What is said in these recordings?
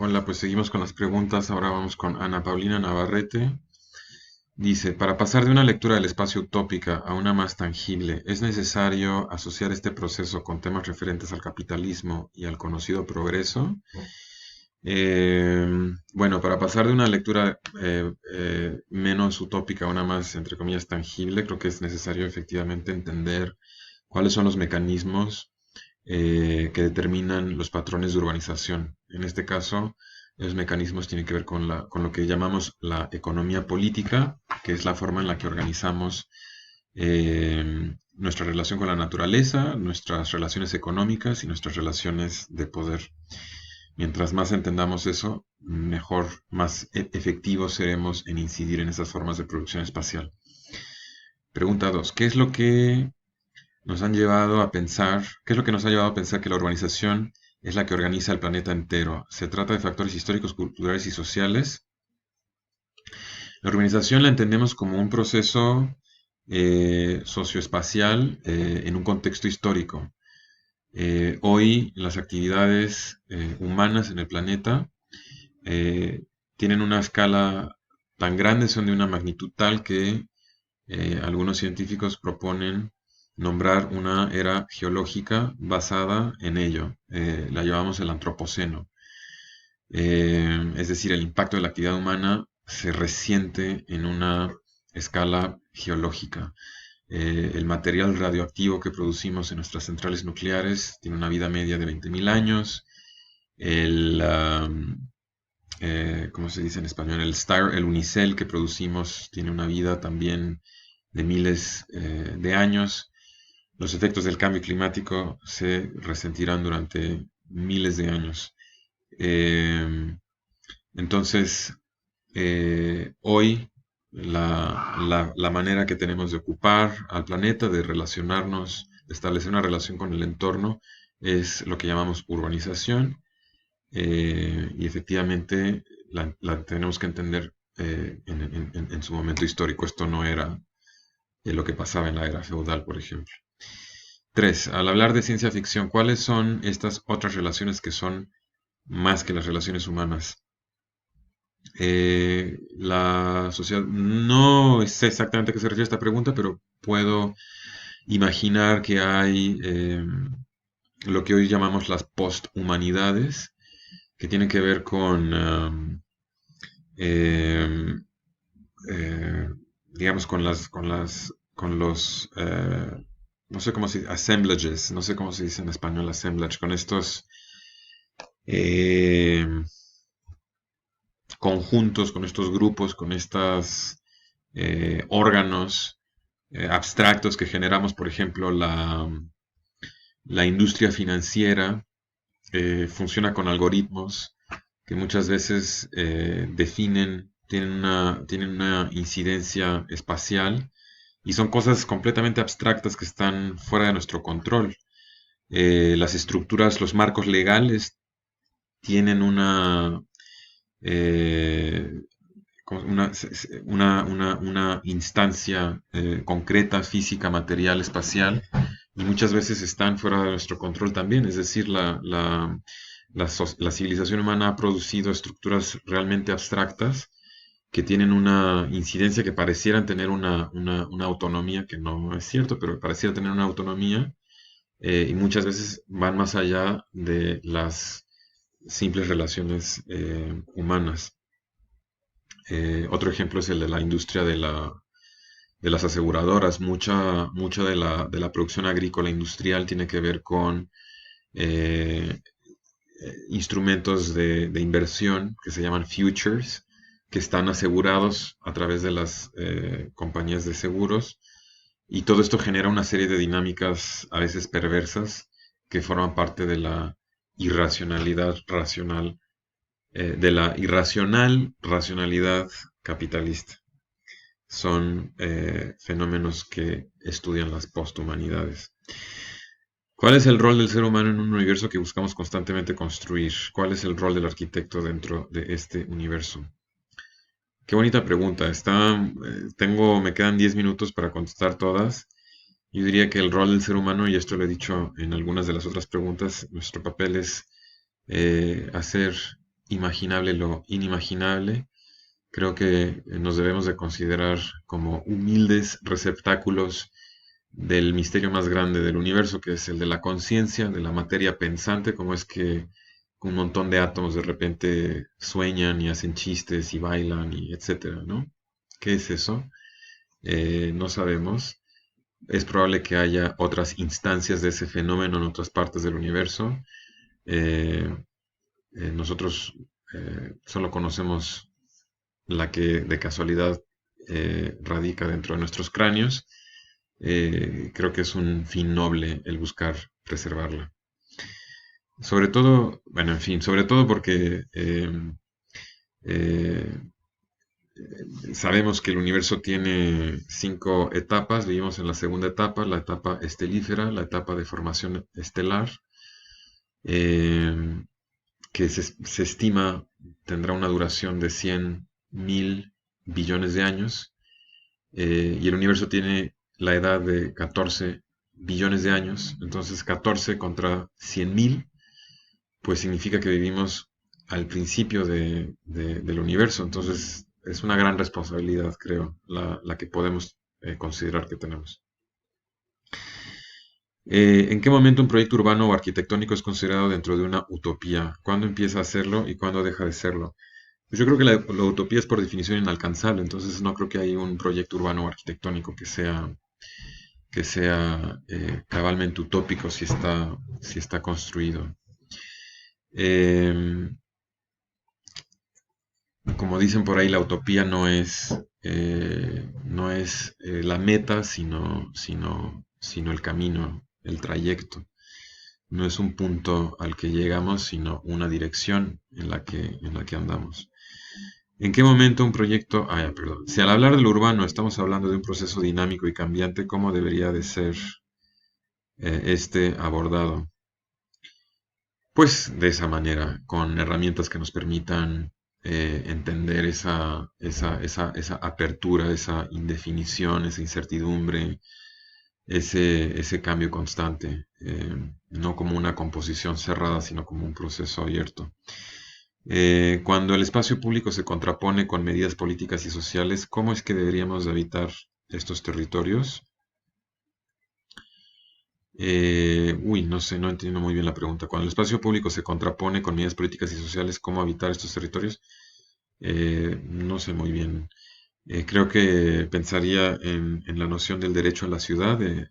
Hola, pues seguimos con las preguntas. Ahora vamos con Ana Paulina Navarrete. Dice, para pasar de una lectura del espacio utópica a una más tangible, ¿es necesario asociar este proceso con temas referentes al capitalismo y al conocido progreso? Bueno, para pasar de una lectura menos utópica a una más, entre comillas, tangible, creo que es necesario efectivamente entender cuáles son los mecanismos que determinan los patrones de urbanización. En este caso, los mecanismos tienen que ver con lo que llamamos la economía política, que es la forma en la que organizamos nuestra relación con la naturaleza, nuestras relaciones económicas y nuestras relaciones de poder. Mientras más entendamos eso, mejor, más efectivos seremos en incidir en esas formas de producción espacial. Pregunta 2. ¿Qué es lo que nos han llevado a pensar, qué es lo que nos ha llevado a pensar que la urbanización es la que organiza el planeta entero? ¿Se trata de factores históricos, culturales y sociales? La urbanización la entendemos como un proceso socioespacial en un contexto histórico. Hoy las actividades humanas en el planeta eh, tienen una escala tan grande, son de una magnitud tal que algunos científicos proponen nombrar una era geológica basada en ello. La llamamos el antropoceno. Es decir, el impacto de la actividad humana se resiente en una escala geológica. El material radioactivo que producimos en nuestras centrales nucleares tiene una vida media de 20.000 años. El, ¿Cómo se dice en español? El unicel que producimos tiene una vida también de miles de años. Los efectos del cambio climático se resentirán durante miles de años. Eh, entonces, hoy la manera que tenemos de ocupar al planeta, de relacionarnos, de establecer una relación con el entorno, es lo que llamamos urbanización. Y efectivamente la tenemos que entender en su momento histórico. Esto no era lo que pasaba en la era feudal, por ejemplo. 3. Al hablar de ciencia ficción, ¿cuáles son estas otras relaciones que son más que las relaciones humanas? La sociedad, no sé exactamente a qué se refiere esta pregunta, pero puedo imaginar que hay lo que hoy llamamos las posthumanidades, que tienen que ver con, eh, eh, digamos, con los, no sé cómo se dice, assemblages, no sé cómo se dice en español assemblage, con estos eh, conjuntos, con estos grupos, con estos órganos abstractos que generamos, por ejemplo, la industria financiera funciona con algoritmos que muchas veces tienen una incidencia espacial y son cosas completamente abstractas que están fuera de nuestro control. Las estructuras, los marcos legales tienen eh, una instancia concreta, física, material, espacial, y muchas veces están fuera de nuestro control también. Es decir, la civilización humana ha producido estructuras realmente abstractas que tienen una incidencia que parecieran tener una autonomía, que no es cierto, pero pareciera tener una autonomía, y muchas veces van más allá de las simples relaciones humanas. Otro ejemplo es el de la industria de las aseguradoras. Mucha de la producción agrícola industrial tiene que ver con eh, instrumentos de inversión que se llaman futures, que están asegurados a través de las compañías de seguros. Y todo esto genera una serie de dinámicas a veces perversas que forman parte de la irracionalidad racional, de la irracional racionalidad capitalista. Son fenómenos que estudian las posthumanidades. ¿Cuál es el rol del ser humano en un universo que buscamos constantemente construir? ¿Cuál es el rol del arquitecto dentro de este universo? Qué bonita pregunta. Me quedan 10 minutos para contestar todas. Yo diría que el rol del ser humano, y esto lo he dicho en algunas de las otras preguntas, nuestro papel es hacer imaginable lo inimaginable. Creo que nos debemos de considerar como humildes receptáculos del misterio más grande del universo, que es el de la conciencia, de la materia pensante, como es que un montón de átomos de repente sueñan y hacen chistes y bailan y etcétera, ¿no? ¿Qué es eso? No sabemos. Es probable que haya otras instancias de ese fenómeno en otras partes del universo. Eh, Nosotros solo conocemos la que de casualidad radica dentro de nuestros cráneos. Creo que es un fin noble el buscar preservarla. Sobre todo, bueno, en fin, sobre todo porque eh, sabemos que el universo tiene 5 etapas. Vivimos en la segunda etapa, la etapa estelífera, la etapa de formación estelar, eh, que se estima tendrá una duración de 100.000 billones de años. Y el universo tiene la edad de 14 billones de años. Entonces 14 contra 100.000 pues significa que vivimos al principio del universo. Entonces es una gran responsabilidad, creo, la que podemos considerar que tenemos. ¿En qué momento un proyecto urbano o arquitectónico es considerado dentro de una utopía? ¿Cuándo empieza a serlo y cuándo deja de serlo? Pues yo creo que la utopía es por definición inalcanzable, entonces no creo que haya un proyecto urbano o arquitectónico que sea cabalmente utópico si está construido. Eh, Como dicen por ahí, la utopía no es la meta, sino el camino, el trayecto. No es un punto al que llegamos, sino una dirección en la que andamos. ¿En qué momento un proyecto... Ah, ya, perdón. Si al hablar de lo urbano estamos hablando de un proceso dinámico y cambiante, ¿cómo debería de ser este abordado? Pues de esa manera, con herramientas que nos permitan entender esa apertura, esa indefinición, esa incertidumbre, ese cambio constante, no como una composición cerrada, sino como un proceso abierto. Cuando el espacio público se contrapone con medidas políticas y sociales, ¿cómo es que deberíamos de habitar estos territorios? No sé, no entiendo muy bien la pregunta. Cuando el espacio público se contrapone con medidas políticas y sociales, ¿cómo habitar estos territorios? No sé muy bien. Creo que pensaría en la noción del derecho a la ciudad de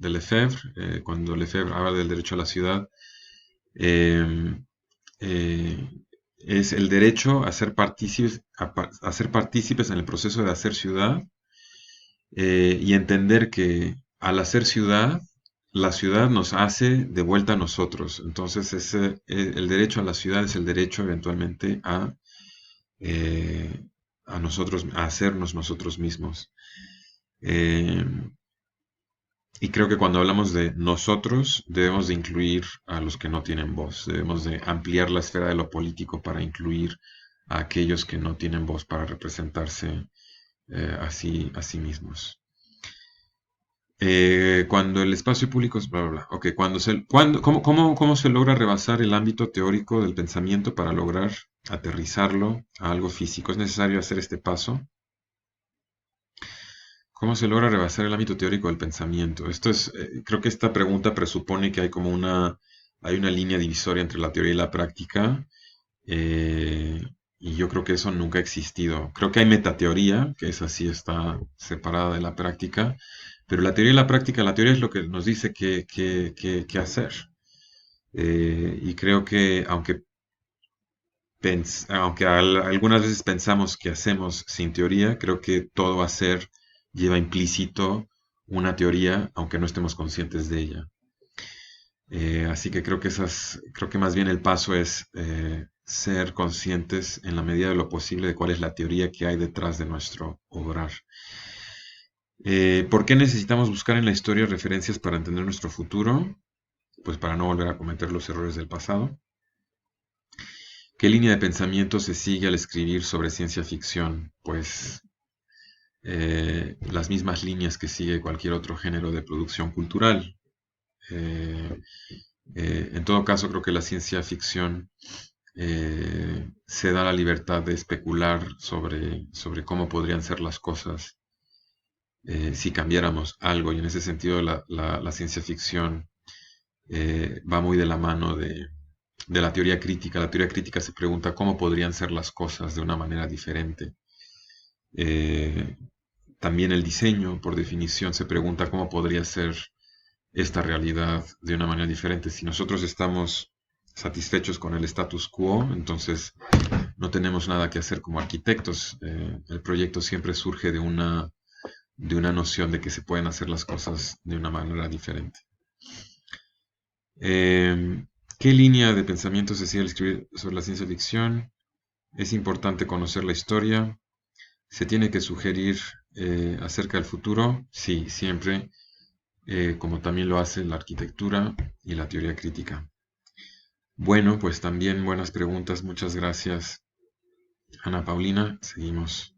Lefebvre. Cuando Lefebvre habla del derecho a la ciudad, eh, eh, es el derecho a ser partícipes en el proceso de hacer ciudad, y entender que al hacer ciudad, la ciudad nos hace de vuelta a nosotros. Entonces, el derecho a la ciudad es el derecho eventualmente eh, a nosotros, a hacernos nosotros mismos. Eh, y creo que cuando hablamos de nosotros, debemos de incluir a los que no tienen voz. Debemos de ampliar la esfera de lo político para incluir a aquellos que no tienen voz para representarse a sí mismos. Cuando el espacio público es bla, bla, bla. Ok, ¿cómo se logra rebasar el ámbito teórico del pensamiento para lograr aterrizarlo a algo físico? ¿Es necesario hacer este paso? ¿Cómo se logra rebasar el ámbito teórico del pensamiento? Creo que esta pregunta presupone que hay una línea divisoria entre la teoría y la práctica, eh, y yo creo que eso nunca ha existido. Creo que hay metateoría, que esa sí está separada de la práctica, pero la teoría es lo que nos dice qué hacer. Y creo que aunque algunas veces pensamos que hacemos sin teoría, creo que todo hacer lleva implícito una teoría, aunque no estemos conscientes de ella. Así que creo que más bien el paso es ser conscientes en la medida de lo posible de cuál es la teoría que hay detrás de nuestro obrar. ¿Por qué necesitamos buscar en la historia referencias para entender nuestro futuro? Pues para no volver a cometer los errores del pasado. ¿Qué línea de pensamiento se sigue al escribir sobre ciencia ficción? Pues las mismas líneas que sigue cualquier otro género de producción cultural. En todo caso, creo que la ciencia ficción se da la libertad de especular sobre cómo podrían ser las cosas si cambiáramos algo. Y en ese sentido la ciencia ficción va muy de la mano de la teoría crítica. La teoría crítica se pregunta cómo podrían ser las cosas de una manera diferente. Eh, También el diseño, por definición, se pregunta cómo podría ser esta realidad de una manera diferente. Si nosotros estamos satisfechos con el status quo, entonces no tenemos nada que hacer como arquitectos. El proyecto siempre surge de una noción de que se pueden hacer las cosas de una manera diferente. ¿Qué línea de pensamiento se sigue al escribir sobre la ciencia ficción? Es importante conocer la historia. ¿Se tiene que sugerir acerca del futuro? Sí, siempre, como también lo hace la arquitectura y la teoría crítica. Bueno, pues también buenas preguntas. Muchas gracias, Ana Paulina. Seguimos.